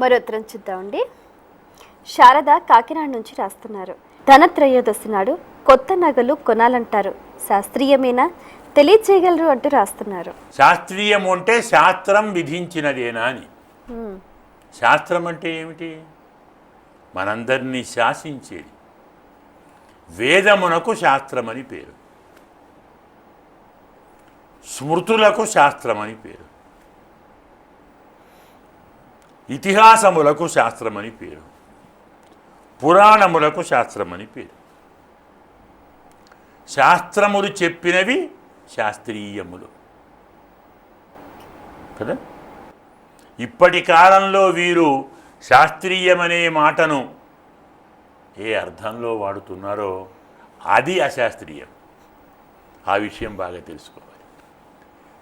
మరో ఉత్తరం చూద్దామండి. శారద కాకినాడ నుంచి రాస్తున్నారు. ధనత్రయోదశి నాడు కొత్త నగలు కొనాలంటారు, శాస్త్రీయమేనా, తెలియచేయగలరు అంటూ రాస్తున్నారు. శాస్త్రీయము అంటే శాస్త్రం విధించినదేనా అని. శాస్త్రం అంటే ఏమిటి? మనందరినీ శాసించేది. వేదమునకు శాస్త్రమని పేరు, స్మృతులకు శాస్త్రమని పేరు, ఇతిహాసములకు శాస్త్రమని పేరు, పురాణములకు శాస్త్రమని పేరు. శాస్త్రములు చెప్పినవి శాస్త్రీయములు కదా. ఇప్పటి కాలంలో వీరు శాస్త్రీయమనే మాటను ఏ అర్థంలో వాడుతున్నారో అది అశాస్త్రీయం. ఆ విషయం బాగా తెలుసుకోవాలి.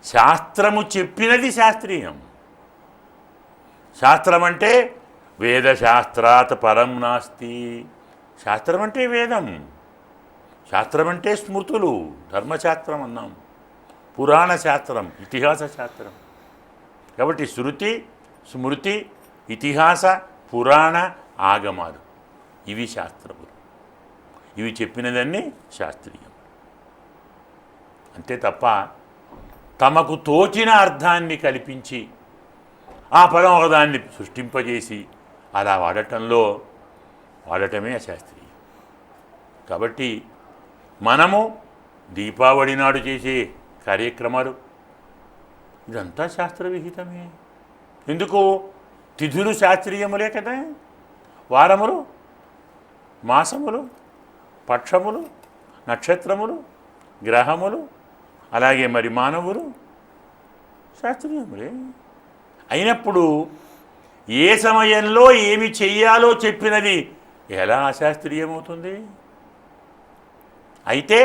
శాస్త్రము చెప్పినది శాస్త్రీయం. శాస్త్రం అంటే వేదశాస్త్రాత్ పరం నాస్తి. శాస్త్రం అంటే వేదం, శాస్త్రం అంటే స్మృతులు, ధర్మశాస్త్రం అన్నాం, పురాణ శాస్త్రం, ఇతిహాస శాస్త్రం. కాబట్టి శృతి, స్మృతి, ఇతిహాస, పురాణ, ఆగమాలు ఇవి శాస్త్రములు. ఇవి చెప్పినదన్నీ శాస్త్రీయం. అంతే తప్ప తమకు తోచిన అర్థాన్ని కల్పించి ఆ పదం ఒకదాన్ని సృష్టింపజేసి అలా వాడటమే అశాస్త్రీయం. కాబట్టి మనము దీపావళి నాడు చేసే కార్యక్రమాలు ఇదంతా శాస్త్రవిహితమే. ఎందుకు? తిథులు శాస్త్రీయములే కదా. వారములు, మాసములు, పక్షములు, నక్షత్రములు, గ్రహములు, అలాగే మరి మానవులు శాస్త్రీయములే. అయినప్పుడు ఏ సమయంలో ఏమి చెయ్యాలో చెప్పినది ఎలా అశాస్త్రీయమవుతుంది? అయితే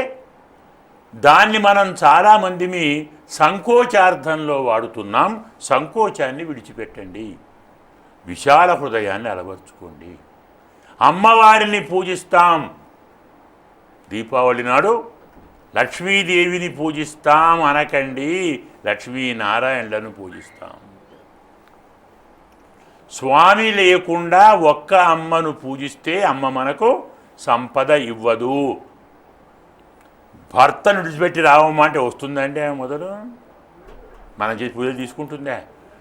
దాన్ని మనం చాలామందిమి సంకోచార్థంలో వాడుతున్నాం. సంకోచాన్ని విడిచిపెట్టండి, విశాల హృదయాన్ని అలవర్చుకోండి. అమ్మవారిని పూజిస్తాం, దీపావళి నాడు లక్ష్మీదేవిని పూజిస్తాం అనకండి, లక్ష్మీనారాయణలను పూజిస్తాం. స్వామి లేకుండా ఒక్క అమ్మను పూజిస్తే అమ్మ మనకు సంపద ఇవ్వదు. భర్తను విడిచిపెట్టి రావమంటే వస్తుందంటే మొదలు మనం చేసి పూజలు తీసుకుంటుందే.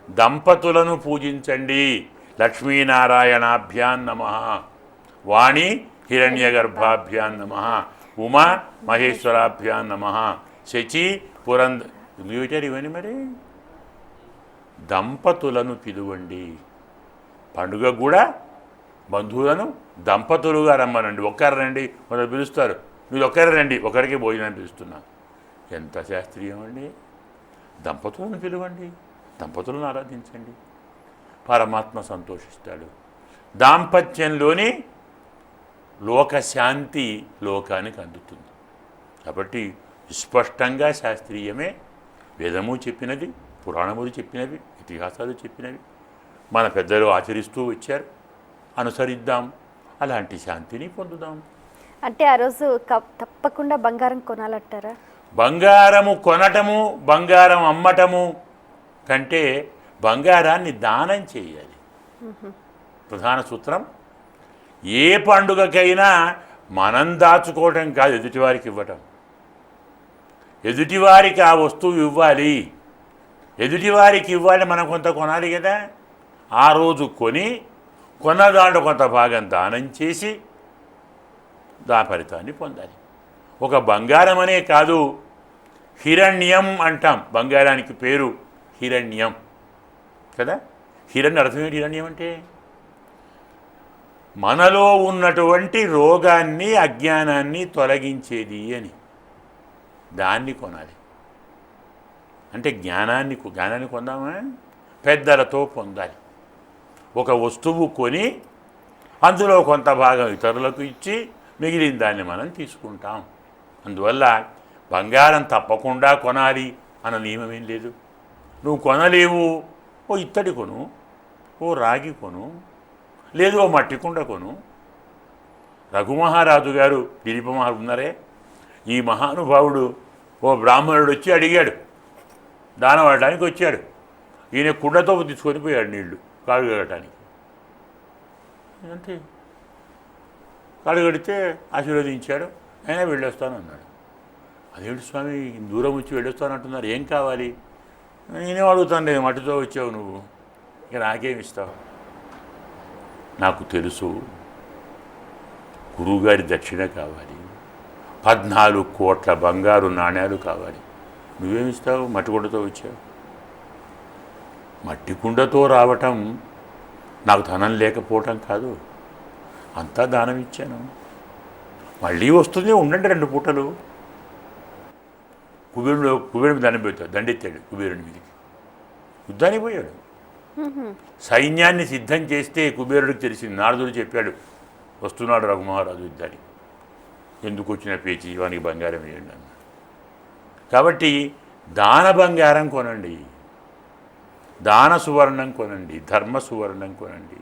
దంపతులను పూజించండి. లక్ష్మీనారాయణాభ్యాం నమః, వాణి హిరణ్యగర్భాభ్యాం నమః, ఉమా మహేశ్వరాభ్యాం నమః, శచి పురంధర్ ఇవన్నీ. మరి దంపతులను పిలువండి. పండుగ కూడా బంధువులను దంపతులుగా రమ్మనండి. ఒక్కరు రండి మొదలు పిలుస్తారు, మీరు ఒక్కరు రండి, ఒకరికి భోజనం పిలుస్తున్నా. ఎంత శాస్త్రీయం అండి! దంపతులను పిలువండి, దంపతులను ఆరాధించండి, పరమాత్మ సంతోషిస్తాడు. దాంపత్యంలోని లోకశాంతి లోకానికి అందుతుంది. కాబట్టి స్పష్టంగా శాస్త్రీయమే. వేదము చెప్పినది, పురాణములు చెప్పినవి, ఇతిహాసాలు చెప్పినవి మన పెద్దలు ఆచరిస్తూ వచ్చారు. అనుసరిద్దాం, అలాంటి శాంతిని పొందుదాం. అంటే ఆ రోజు తప్పకుండా బంగారం కొనాలంటారా? బంగారము కొనటము, బంగారం అమ్మటము కంటే బంగారాన్ని దానం చేయాలి. ప్రధాన సూత్రం. ఏ పండుగకైనా మనం దాచుకోవటం కాదు, ఎదుటివారికి ఇవ్వటం. ఎదుటివారికి ఆ వస్తువు ఇవ్వాలి, ఎదుటివారికి ఇవ్వాలి. మనం కొంత కొనాలి కదా. ఆ రోజు కొన్న దాంట్లో కొంత భాగం దానం చేసి ఫలితాన్ని పొందాలి. ఒక బంగారం అనే కాదు, హిరణ్యం అంటాం. బంగారానికి పేరు హిరణ్యం కదా. హిరణ్య అర్థం ఏంటి? హిరణ్యం అంటే మనలో ఉన్నటువంటి రోగాన్ని, అజ్ఞానాన్ని తొలగించేది అని. దాన్ని కొనాలి. అంటే జ్ఞానాన్ని కొందామా? పెద్దలతో పొందాలి. ఒక వస్తువు కొని అందులో కొంత భాగం ఇతరులకు ఇచ్చి మిగిలిన దాన్ని మనం తీసుకుంటాం. అందువల్ల బంగారం తప్పకుండా కొనాలి అన్న నియమం ఏం లేదు. నువ్వు కొనలేవు, ఓ ఇత్తడి కొను, ఓ రాగి కొను, లేదు ఓ మట్టి కుండ కొను. రఘుమహారాజు గారు, దిలీప మహారాజు ఉన్నారే, ఈ మహానుభావుడు ఓ బ్రాహ్మణుడు వచ్చి అడిగాడు, దానం అడటానికి వచ్చాడు. ఈయన కుండతో తీసుకొని పోయాడు నీళ్లు కాళ్ళు కడటానికి. అంతే. కాళ్ళు కడితే ఆశీర్వదించాడు, అయినా వెళ్ళొస్తాను అన్నాడు. అదేంటి స్వామి దూరం వచ్చి వెళ్ళొస్తాను అంటున్నారు, ఏం కావాలి? నేనేం అడుగుతాను లేదు, మట్టితో వచ్చావు నువ్వు, ఇక నాకేమి ఇస్తావు? నాకు తెలుసు గురువుగారి దక్షిణ కావాలి, 14 కోట్ల బంగారు నాణ్యాలు కావాలి. నువ్వేమిస్తావు? మట్టి కుండతో వచ్చావు. మట్టి కుండతో రావటం నాకు ధనం లేకపోవటం కాదు, అంతా దానం ఇచ్చాను. మళ్ళీ వస్తుంది, ఉండండి 2 పూటలు. కుబేరుడు దండం పెడతాడు, దండెత్తాడు కుబేరుడి మీదకి, యుద్ధానికి పోయాడు. సైన్యాన్ని సిద్ధం చేస్తే కుబేరుడికి తెలిసింది. నారదుడు చెప్పాడు, వస్తున్నాడు రఘుమహారాజు యుద్ధానికి, ఎందుకు వచ్చిన పేచి, వానికి బంగారం వేయండి అన్నాడు. కాబట్టి దాన బంగారం కొనండి, దాన సువర్ణం కొనండి, ధర్మ సువర్ణం కొనండి,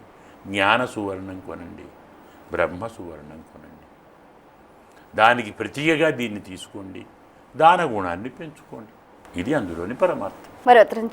జ్ఞాన సువర్ణం కొనండి, బ్రహ్మ సువర్ణం కొనండి. దానికి ప్రతీకగా దీన్ని తీసుకోండి, దాన గుణాన్ని పెంచుకోండి. ఇది అందులోని పరమార్థం. మరి ఉత్తరం